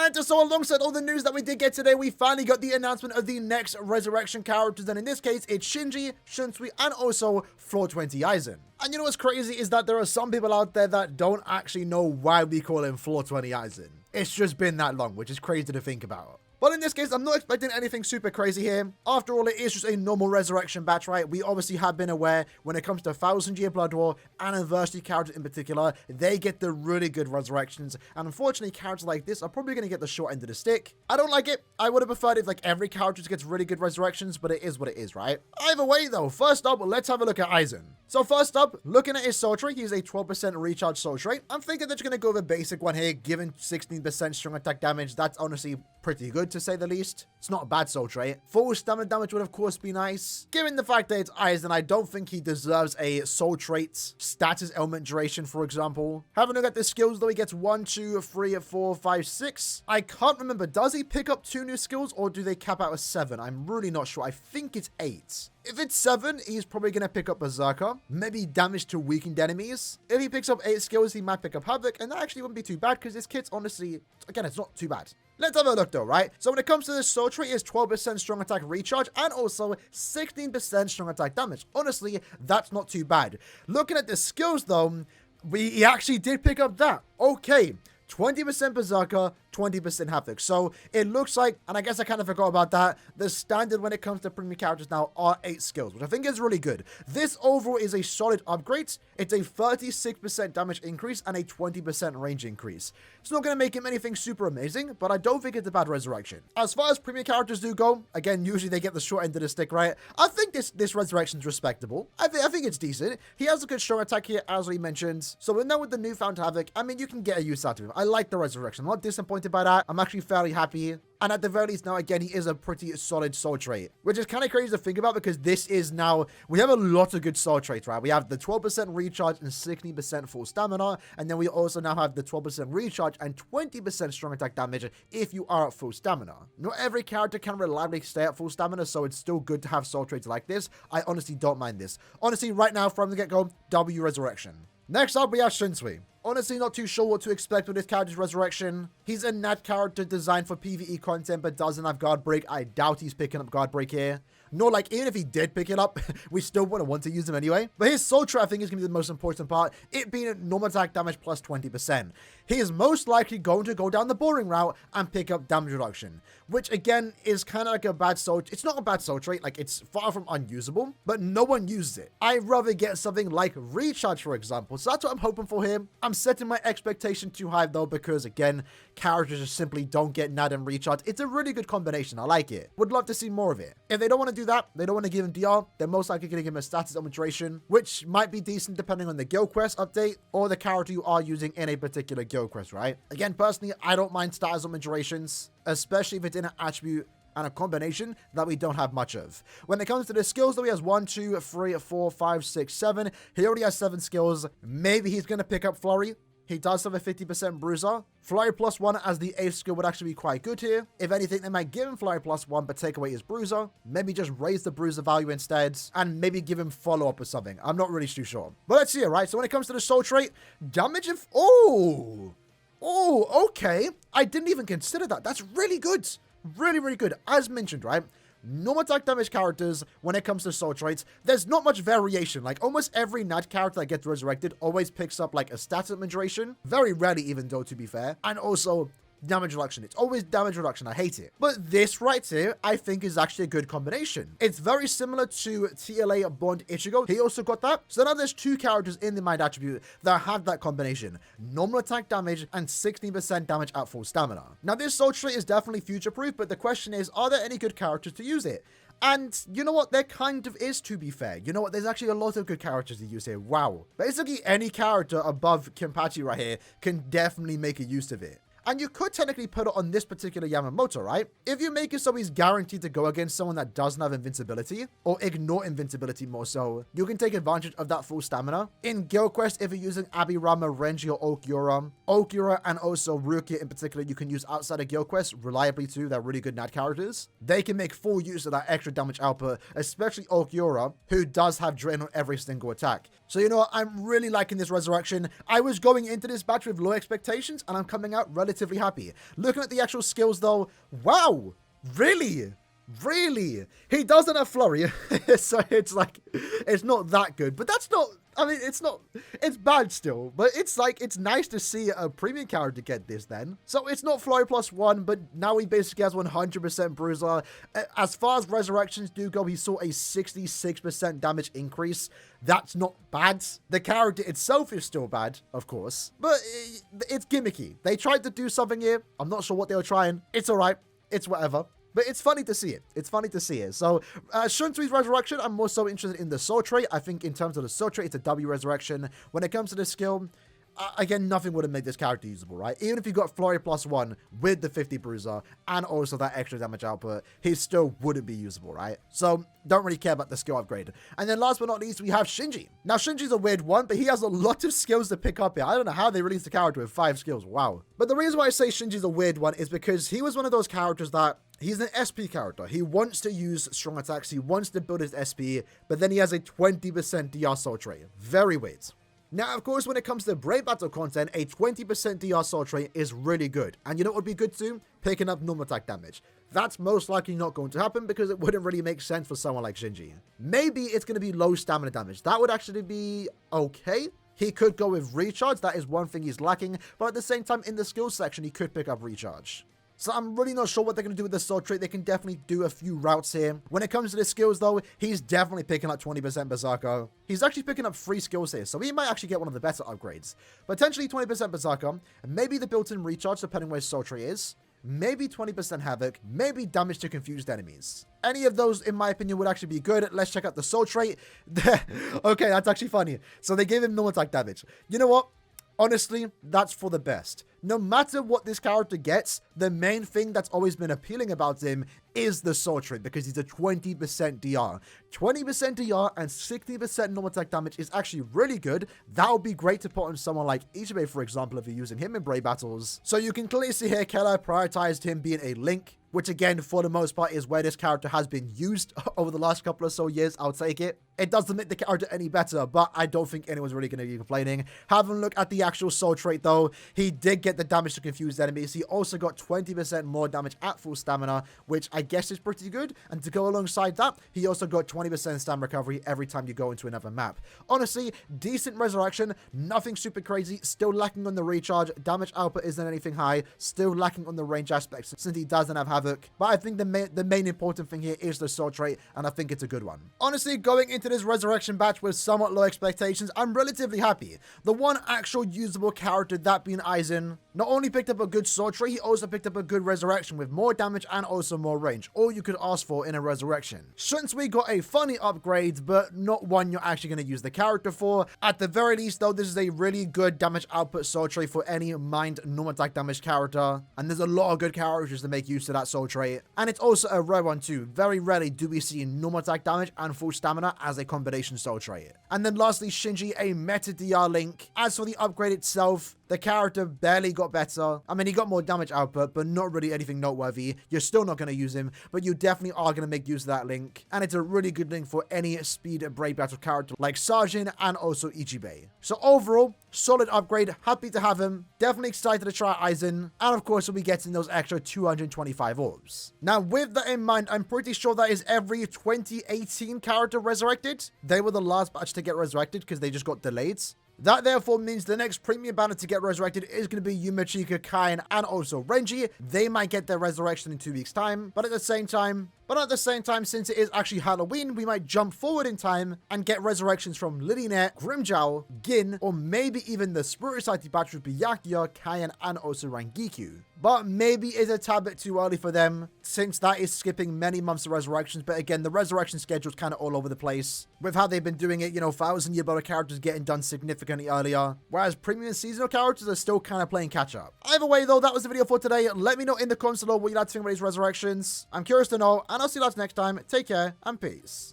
And so alongside all the news that we did get today, we finally got the announcement of the next resurrection characters. And in this case, it's Shinji, Shunsui, and also Floor 20 Aizen. And you know what's crazy is that there are some people out there that don't actually know why we call him Floor 20 Aizen. It's just been that long, which is crazy to think about. But in this case, I'm not expecting anything super crazy here. After all, it is just a normal resurrection batch, right? We obviously have been aware when it comes to 1000-year Blood War, anniversary characters in particular, they get the really good resurrections. And unfortunately, characters like this are probably going to get the short end of the stick. I don't like it. I would have preferred if like every character gets really good resurrections, but it is what it is, right? Either way though, first up, let's have a look at Aizen. So first up, looking at his soul trait, he's a 12% recharge soul trait. I'm thinking they're just going to go with a basic one here, given 16% strong attack damage. That's honestly pretty good to say the least. It's not a bad soul trait. Full stamina damage would of course be nice. Given the fact that it's Aizen, I don't think he deserves a soul trait status element duration, for example. Having a look at the skills though, he gets 1, 2, 3, 4, 5, 6. I can't remember, does he pick up 2 new skills or do they cap out at 7? I'm really not sure. I think it's 8. If it's 7, he's probably going to pick up Berserker, maybe damage to weakened enemies. If he picks up 8 skills, he might pick up Havoc, and that actually wouldn't be too bad because this kit's honestly, again, it's not too bad. Let's have a look though, right? So when it comes to this soul trait, it's 12% strong attack recharge and also 16% strong attack damage. Honestly, that's not too bad. Looking at the skills though, he actually did pick up that. Okay. 20% Berserker, 20% Havoc. So it looks like, and I guess I kind of forgot about that, the standard when it comes to premium characters now are 8 skills, which I think is really good. This overall is a solid upgrade. It's a 36% damage increase and a 20% range increase. It's not going to make him anything super amazing, but I don't think it's a bad resurrection. As far as premium characters do go, again, usually they get the short end of the stick, right? I think this resurrection is respectable. I think it's decent. He has a good strong attack here, as we mentioned. So now with the newfound Havoc, I mean, you can get a use out of him. I like the resurrection. I'm not disappointed by that. I'm actually fairly happy. And at the very least now, again, he is a pretty solid soul trait, which is kind of crazy to think about because this is now, we have a lot of good soul traits, right? We have the 12% recharge and 16% full stamina. And then we also now have the 12% recharge and 20% strong attack damage if you are at full stamina. Not every character can reliably stay at full stamina, so it's still good to have soul traits like this. I honestly don't mind this. Honestly, right now, from the get-go, W resurrection. Next up, we have Shunsui. Honestly, not too sure what to expect with this character's resurrection. He's a nat character designed for PvE content, but doesn't have guard break. I doubt he's picking up guard break here. Nor like, even if he did pick it up, we still wouldn't want to use him anyway. But his soul trait, I think, is going to be the most important part. It being normal attack damage plus 20%. He is most likely going to go down the boring route and pick up damage reduction. Which, again, is kind of like a bad soul... It's not a bad soul trait. Like, it's far from unusable. But no one uses it. I'd rather get something like recharge, for example. So that's what I'm hoping for here. I'm setting my expectation too high, though, because, again, characters just simply don't get nat and recharge. It's a really good combination. I like it. Would love to see more of it. If they don't want to do that, they don't want to give him DR, they're most likely going to give him a status augmentation, which might be decent depending on the guild quest update or the character you are using in a particular guild quest, right? Again, personally, I don't mind status augmentations, especially if it's in an attribute and a combination that we don't have much of. When it comes to the skills, though, he has 1, 2, 3, 4, 5, 6, 7. He already has 7 skills. Maybe he's going to pick up Flurry. He does have a 50% bruiser. Flurry plus 1 as the 8th skill would actually be quite good here. If anything, they might give him Flurry plus 1, but take away his bruiser. Maybe just raise the bruiser value instead, and maybe give him follow-up or something. I'm not really too sure. But let's see it, right? So when it comes to the soul trait, damage of... Oh, okay. I didn't even consider that. That's really good. Really, really good. As mentioned, right? Normal attack damage characters, when it comes to soul traits, there's not much variation. Like, almost every nat character that gets resurrected always picks up, like, a stat augmentation. Very rarely, even though, to be fair. And also... damage reduction. It's always damage reduction. I hate it. But this right here, I think is actually a good combination. It's very similar to TLA Bond Ichigo. He also got that. So now there's 2 characters in the mind attribute that have that combination. Normal attack damage and 16% damage at full stamina. Now this soul trait is definitely future-proof, but the question is, are there any good characters to use it? And you know what? There kind of is, to be fair. You know what? There's actually a lot of good characters to use here. Wow. Basically, any character above Kenpachi right here can definitely make a use of it. And you could technically put it on this particular Yamamoto, right? If you make it so he's guaranteed to go against someone that doesn't have invincibility, or ignore invincibility more so, you can take advantage of that full stamina. In Guild Quest, if you're using Abirama, Renji, or Okiura, and also Rukia in particular, you can use outside of Guild Quest reliably too. They're really good nat characters. They can make full use of that extra damage output, especially Okiura, who does have Drain on every single attack. So you know what? I'm really liking this resurrection. I was going into this batch with low expectations, and I'm coming out relatively relatively happy. Looking at the actual skills though, wow, really? Really? He doesn't have flurry, so it's like, it's not that good, but that's not, I mean, it's bad still, but it's like, it's nice to see a premium character get this then. So it's not flurry +1, but now he basically has 100% bruiser. As far as resurrections do go, he saw a 66% damage increase. That's not bad. The character itself is still bad, of course, but it's gimmicky. They tried to do something here. I'm not sure what they were trying. It's all right. It's whatever. But it's funny to see it. It's funny to see it. So, Shunsui's resurrection, I'm more so interested in the soul trait. I think in terms of the soul trait, it's a W resurrection. When it comes to the skill, again, nothing would have made this character usable, right? Even if you got flurry +1 with the 50 bruiser and also that extra damage output, he still wouldn't be usable, right? So, don't really care about the skill upgrade. And then last but not least, we have Shinji. Now, Shinji's a weird one, but he has a lot of skills to pick up here. I don't know how they released a character with 5 skills. Wow. But the reason why I say Shinji's a weird one is because he was one of those characters that he's an SP character. He wants to use strong attacks. He wants to build his SP, but then he has a 20% DR soul trait. Very weird. Now, of course, when it comes to Brave Battle content, a 20% DR soul trait is really good. And you know what would be good too? Picking up normal attack damage. That's most likely not going to happen because it wouldn't really make sense for someone like Shinji. Maybe it's going to be low stamina damage. That would actually be okay. He could go with recharge. That is one thing he's lacking. But at the same time, in the skills section, he could pick up recharge. So I'm really not sure what they're going to do with the soul trait. They can definitely do a few routes here. When it comes to the skills, though, he's definitely picking up 20% Berserker. He's actually picking up 3 skills here, so he might actually get one of the better upgrades. Potentially 20% Berserker, maybe the built-in recharge, depending where his soul trait is. Maybe 20% Havoc, maybe damage to confused enemies. Any of those, in my opinion, would actually be good. Let's check out the soul trait. Okay, that's actually funny. So they gave him normal attack damage. You know what? Honestly, that's for the best. No matter what this character gets, the main thing that's always been appealing about him is the soul trait because he's a 20% DR. 20% DR and 60% normal attack damage is actually really good. That would be great to put on someone like Ichibe, for example, if you're using him in Brave Battles. So you can clearly see here, Keller prioritized him being a Link, which again, for the most part, is where this character has been used over the last couple or so years. I'll take it. It doesn't make the character any better, but I don't think anyone's really going to be complaining. Having a look at the actual soul trait, though, he did get the damage to confused enemies. He also got 20% more damage at full stamina, which I guess is pretty good. And to go alongside that, he also got 20% stamina recovery every time you go into another map. Honestly, decent resurrection, nothing super crazy, still lacking on the recharge. Damage output isn't anything high, still lacking on the range aspects since he doesn't have Havoc. But I think the main important thing here is the soul trait, and I think it's a good one. Honestly, going into this resurrection batch with somewhat low expectations, I'm relatively happy. The one actual usable character, that being Aizen, not only picked up a good soul trait, he also picked up a good resurrection with more damage and also more range. All you could ask for in a resurrection. Shunsui got a funny upgrade, but not one you're actually going to use the character for. At the very least, though, this is a really good damage output soul trait for any mind normal attack damage character. And there's a lot of good characters to make use of that soul trait. And it's also a rare one too. Very rarely do we see normal attack damage and full stamina as a combination soul trait. And then lastly, Shinji, a meta DR Link. As for the upgrade itself, the character barely got better. I mean, he got more damage output, but not really anything noteworthy. You're still not going to use him, but you definitely are going to make use of that link. And it's a really good link for any speed Brave Battle character like Sajin and also Ichibe. So overall, solid upgrade. Happy to have him. Definitely excited to try Aizen. And of course, we'll be getting those extra 225 orbs. Now, with that in mind, I'm pretty sure that is every 2018 character resurrected. They were the last batch to get resurrected because they just got delayed. That therefore means the next premium banner to get resurrected is going to be Yumachika, Kain, and also Renji. They might get their resurrection in 2 weeks' time, but at the same time, since it is actually Halloween, we might jump forward in time and get resurrections from Lilynet, Grimmjow, Gin, or maybe even the Spirit Society batch with Byakuya, Kaien, and also Rangikyu. But maybe it's a tad bit too early for them, since that is skipping many months of resurrections. But again, the resurrection schedule is kind of all over the place with how they've been doing it. You know, 1,000-year battle characters getting done significantly earlier, whereas premium seasonal characters are still kind of playing catch up. Either way, though, that was the video for today. Let me know in the comments below what you'd like to think about these resurrections. I'm curious to know, and I'll see you guys next time. Take care and peace.